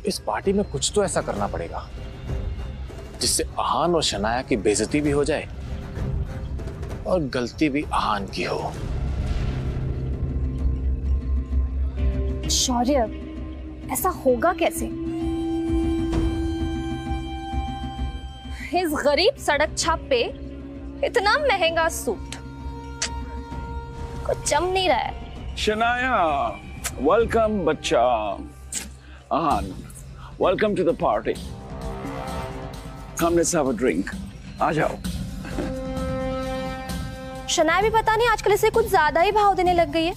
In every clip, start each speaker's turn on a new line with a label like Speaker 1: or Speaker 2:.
Speaker 1: इस पार्टी में कुछ तो ऐसा करना पड़ेगा जिससे आहान और शनाया की बेइज्जती भी हो जाए और गलती भी आहान की हो।
Speaker 2: शौर्य, ऐसा होगा कैसे? इस गरीब सड़क छाप पे इतना महंगा सूट कुछ जम नहीं रहा है।
Speaker 3: शनाया, वेलकम बच्चा। Aahan, welcome to the party. Come let's have a drink. आ जाओ।
Speaker 2: शनाया भी पता नहीं आजकल इसे कुछ ज्यादा ही भाव देने लग गई है।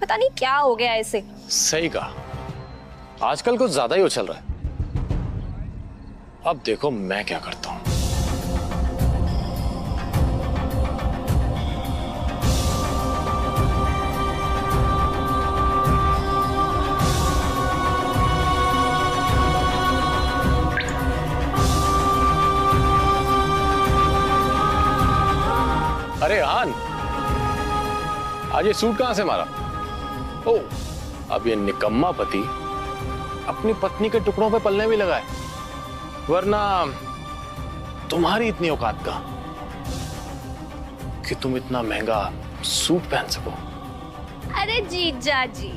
Speaker 2: पता नहीं क्या हो गया इसे।
Speaker 1: सही कहा, आजकल कुछ ज्यादा ही उछल रहा है। अब देखो मैं क्या करता हूं। अरे आहान, आज ये सूट कहां से मारा? ओ, अब ये निकम्मा पति अपनी पत्नी के टुकड़ों पे पलने भी लगा है, वरना तुम्हारी इतनी औकात का कि तुम इतना महंगा सूट पहन सको।
Speaker 2: अरे जीजा जी,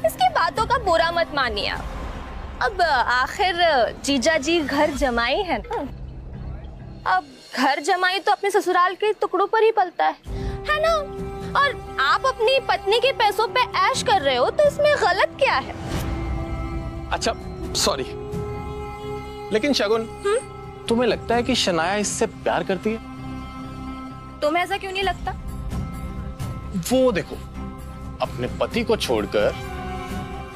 Speaker 2: इसकी बातों का बुरा मत मानिए आप। अब आखिर जीजा जी घर जमाई है ना। अब घर जमाई तो अपने ससुराल के टुकड़ों पर ही पलता है ना? और आप अपनी पत्नी के पैसों पे ऐश कर रहे हो तो इसमें गलत क्या है?
Speaker 1: अच्छा सॉरी, लेकिन शगुन, तुम्हें लगता है कि शनाया इससे प्यार करती है?
Speaker 2: तुम्हें ऐसा क्यों नहीं लगता?
Speaker 1: वो देखो, अपने पति को छोड़कर।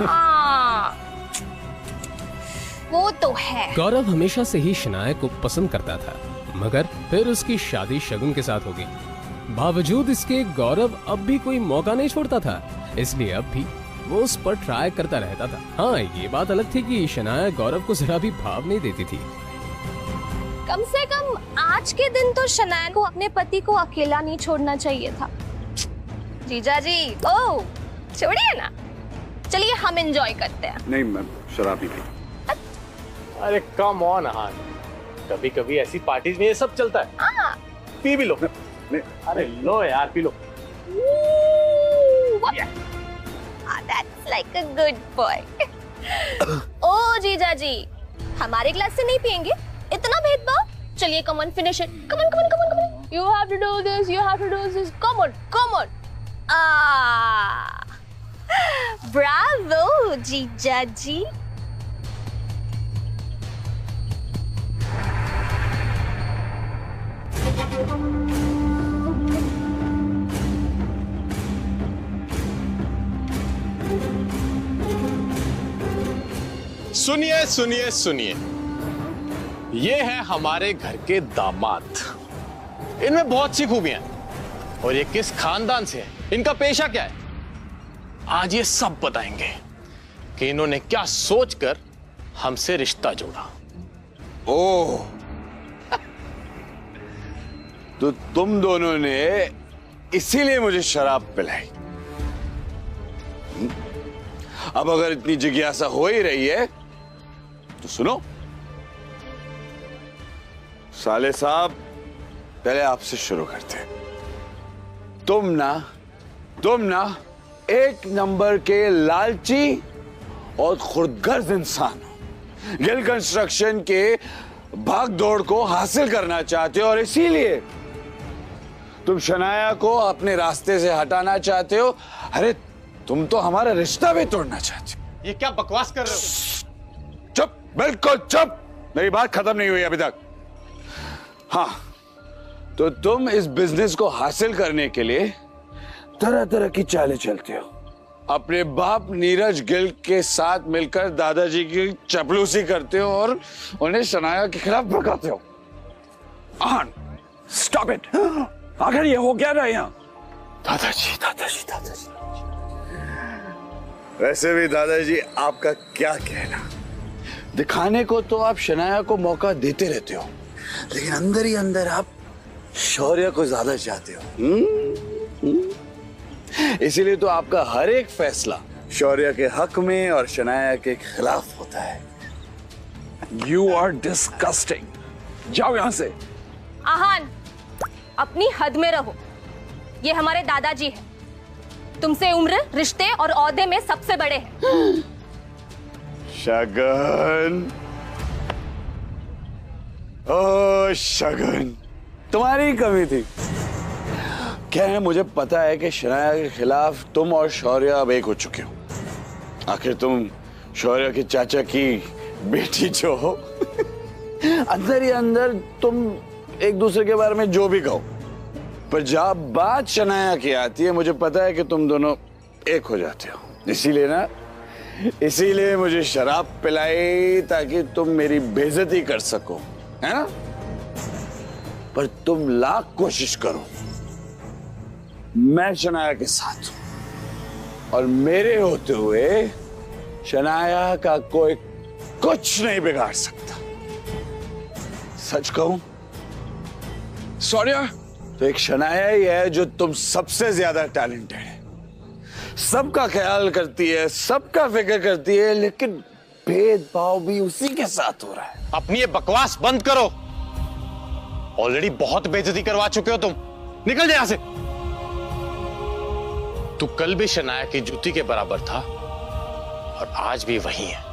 Speaker 2: हाँ, वो तो है।
Speaker 4: गौरव हमेशा से ही शनाया को पसंद करता था, मगर फिर उसकी शादी शगुन के साथ हो गई। बावजूद इसके गौरव अब भी कोई मौका नहीं छोड़ता था, इसलिए अब भी वो उस पर ट्राई करता रहता था। हाँ, ये बात अलग थी कि शनाया गौरव को जरा भी भाव नहीं देती थी।
Speaker 2: कम से कम आज के दिन तो शनाया को अपने पति को अकेला नहीं छोड़ना चाहिए था। जीजा जी, ओ छोड़िए ना, चलिए हम एंजॉय करते हैं।
Speaker 3: नहीं मैम, शराब ही नहीं।
Speaker 1: अरे कम ऑन आहान, कभी कभी ऐसी पार्टीज में ये सब चलता है। पी भी लो। अरे लो यार, P low.
Speaker 2: That's like a good boy. ओ जीजा जी, हमारे ग्लास से नहीं पियेंगे? इतना भेदभाव? चलिए, come on, finish it. Come on, come on, come on, come on. You have to do this. You have to do this. Come on, come on. Bravo, जीजा जी.
Speaker 1: सुनिए सुनिए सुनिए, ये है हमारे घर के दामाद। इनमें बहुत सी खूबियां हैं और ये किस खानदान से है, इनका पेशा क्या है, आज ये सब बताएंगे कि इन्होंने क्या सोचकर हमसे रिश्ता जोड़ा।
Speaker 3: ओह, तो तुम दोनों ने इसीलिए मुझे शराब पिलाई। अब अगर इतनी जिज्ञासा हो ही रही है तो सुनो। साले साहब, पहले आपसे शुरू करते हैं। तुम ना एक नंबर के लालची और खुदगर्ज इंसान हो। गिल कंस्ट्रक्शन के भाग दौड़ को हासिल करना चाहते हो और इसीलिए तुम शनाया को अपने रास्ते से हटाना चाहते हो। अरे तुम तो हमारा रिश्ता भी तोड़ना चाहते हो।
Speaker 1: ये क्या बकवास कर रहे हो?
Speaker 3: चुप, बिल्कुल चुप, मेरी बात खत्म नहीं हुई अभी तक। हाँ, तो तुम इस बिजनेस को हासिल करने के लिए तरह तरह की चालें चलते हो। अपने बाप नीरज गिल के साथ मिलकर दादाजी की चपलूसी करते हो और उन्हें शनाया के खिलाफ भड़काते हो। आहान, स्टॉप इट। आखिर ये हो क्या रहा है यहाँ? दादाजी दादाजी दादाजी, वैसे भी दादाजी आपका क्या कहना। दिखाने को तो आप शनाया को मौका देते रहते हो, लेकिन अंदर ही अंदर आप शौर्य को ज्यादा चाहते हो। इसीलिए तो आपका हर एक फैसला शौर्य के हक में और शनाया के खिलाफ होता है। You are disgusting. जाओ यहां से।
Speaker 2: आहान, अपनी हद में रहो। ये हमारे दादाजी हैं। तुमसे उम्र, रिश्ते और ओहदे में सबसे बड़े हैं।
Speaker 3: शगन, ओ शगन, तुम्हारी कमी थी। क्या है, मुझे पता है कि शनाया के खिलाफ तुम और शौर्य अब एक हो चुके हो। आखिर तुम शौर्य के चाचा की बेटी जो हो। अंदर ही अंदर तुम एक दूसरे के बारे में जो भी कहो, पर जब बात शनाया की आती है, मुझे पता है कि तुम दोनों एक हो जाते हो। इसीलिए मुझे शराब पिलाई ताकि तुम मेरी बेइज्जती कर सको, है ना? पर तुम लाख कोशिश करो, मैं शनाया के साथ हूं और मेरे होते हुए शनाया का कोई कुछ नहीं बिगाड़ सकता। सच कहूं, शौर्य, तो एक शनाया ही है जो तुम सबसे ज्यादा टैलेंटेड है, सबका ख्याल करती है, सबका फिक्र करती है, लेकिन भेदभाव भी उसी के साथ हो रहा है।
Speaker 1: अपनी ये बकवास बंद करो। ऑलरेडी बहुत बेइज्जती करवा चुके हो तुम। निकल जाए यहां से। तू कल भी शनाया की जूती के बराबर था और आज भी वही है।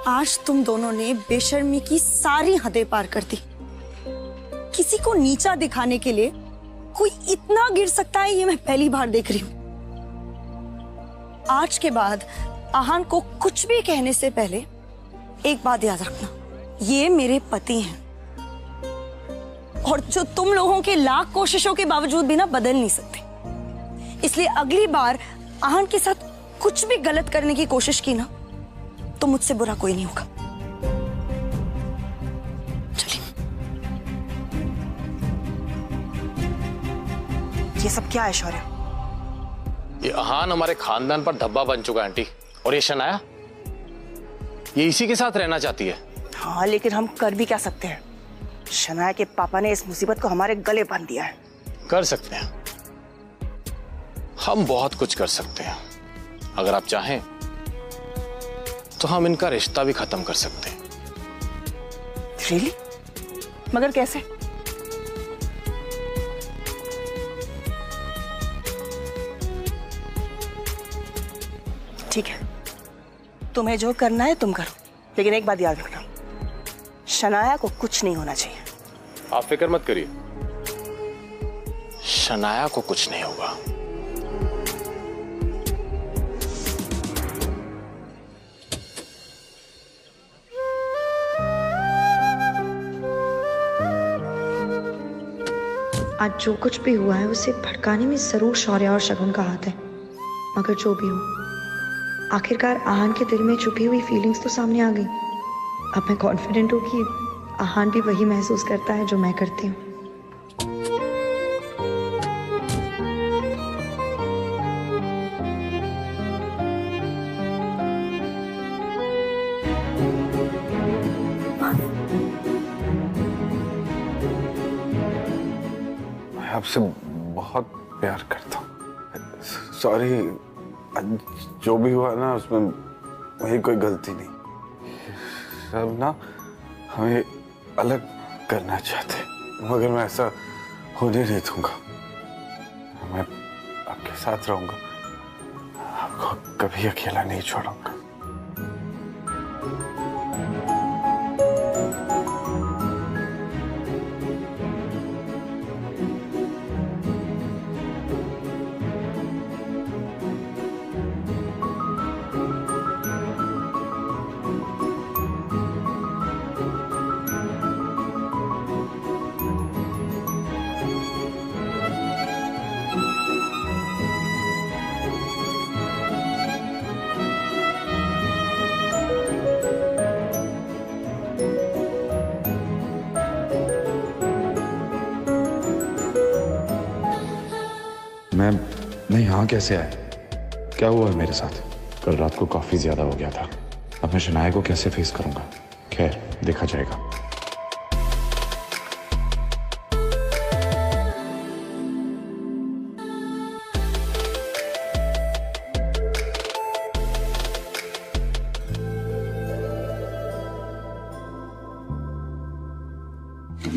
Speaker 5: आज तुम दोनों ने बेशर्मी की सारी हदें पार कर दी। किसी को नीचा दिखाने के लिए कोई इतना गिर सकता है, ये मैं पहली बार देख रही हूं। आज के बाद आहान को कुछ भी कहने से पहले एक बात याद रखना, ये मेरे पति हैं और जो तुम लोगों के लाख कोशिशों के बावजूद भी ना बदल नहीं सकते। इसलिए अगली बार आहान के साथ कुछ भी गलत करने की कोशिश की ना, तो मुझसे बुरा कोई नहीं होगा। चलिए। ये सब क्या है शौर्य?
Speaker 1: ये आहान हमारे खानदान पर धब्बा बन चुका है आंटी। और ये शनाया, ये इसी के साथ रहना चाहती है।
Speaker 6: हाँ, लेकिन हम कर भी क्या सकते हैं? शनाया के पापा ने इस मुसीबत को हमारे गले बांध दिया है।
Speaker 1: कर सकते हैं, हम बहुत कुछ कर सकते हैं। अगर आप चाहें तो हम इनका रिश्ता भी खत्म कर सकते हैं।
Speaker 6: Really? मगर कैसे? ठीक है, तुम्हें जो करना है तुम करो, लेकिन एक बात याद रखना, शनाया को कुछ नहीं होना चाहिए।
Speaker 1: आप फिक्र मत करिए, शनाया को कुछ नहीं होगा।
Speaker 7: आज जो कुछ भी हुआ है उसे भड़काने में जरूर शौर्य और शगुन का हाथ है। मगर जो भी हो, आखिरकार आहान के दिल में छुपी हुई फीलिंग्स तो सामने आ गई। अब मैं कॉन्फिडेंट हूँ कि आहान भी वही महसूस करता है जो मैं करती हूँ।
Speaker 3: आपसे बहुत प्यार करता हूँ। सॉरी, जो भी हुआ ना उसमें मेरी कोई गलती नहीं। सब ना हमें अलग करना चाहते, मगर मैं ऐसा होने नहीं दूंगा। मैं आपके साथ रहूंगा, आपको कभी अकेला नहीं छोड़ूंगा।
Speaker 8: मैं यहाँ कैसे आया? क्या हुआ है मेरे साथ? कल रात को काफी ज्यादा हो गया था। अब मैं शनाया को कैसे फेस करूंगा? खैर, देखा जाएगा।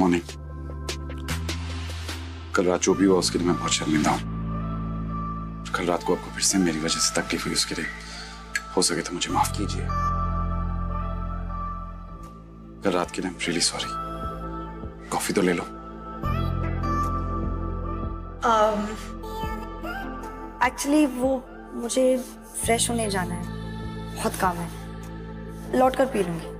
Speaker 8: मॉर्निंग। कल रात जो भी हुआ उसके लिए मैं बहुत शर्मिंदा हूँ। कल रात को आपको फिर से मेरी वजह से तकलीफ हुई, उसके लिए हो सके तो मुझे माफ कीजिए। कल रात के लिए I am really sorry. Coffee तो ले लो।
Speaker 7: एक्चुअली वो मुझे फ्रेश होने जाना है, बहुत काम है, लौट कर पी लूंगी।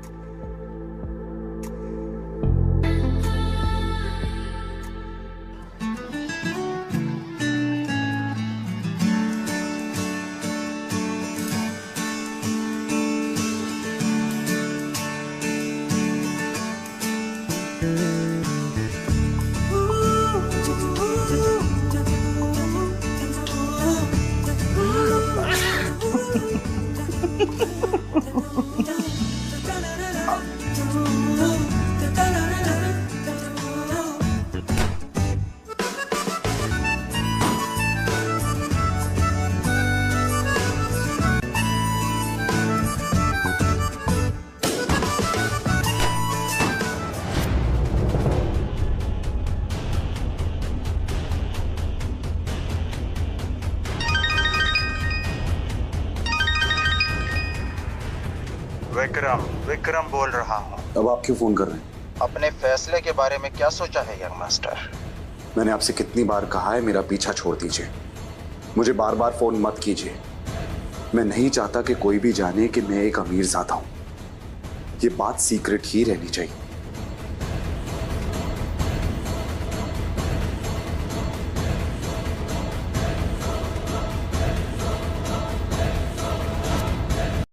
Speaker 9: विक्रम बोल रहा हूँ।
Speaker 8: अब आप क्यों फोन कर रहे हैं?
Speaker 9: अपने फैसले के बारे में क्या सोचा है यंग मास्टर?
Speaker 8: मैंने आपसे कितनी बार कहा है मेरा पीछा छोड़ दीजिए, मुझे बार बार फोन मत कीजिए। मैं नहीं चाहता कि कोई भी जाने कि मैं एक अमीर ज़ादा हूं। ये बात सीक्रेट ही रहनी चाहिए।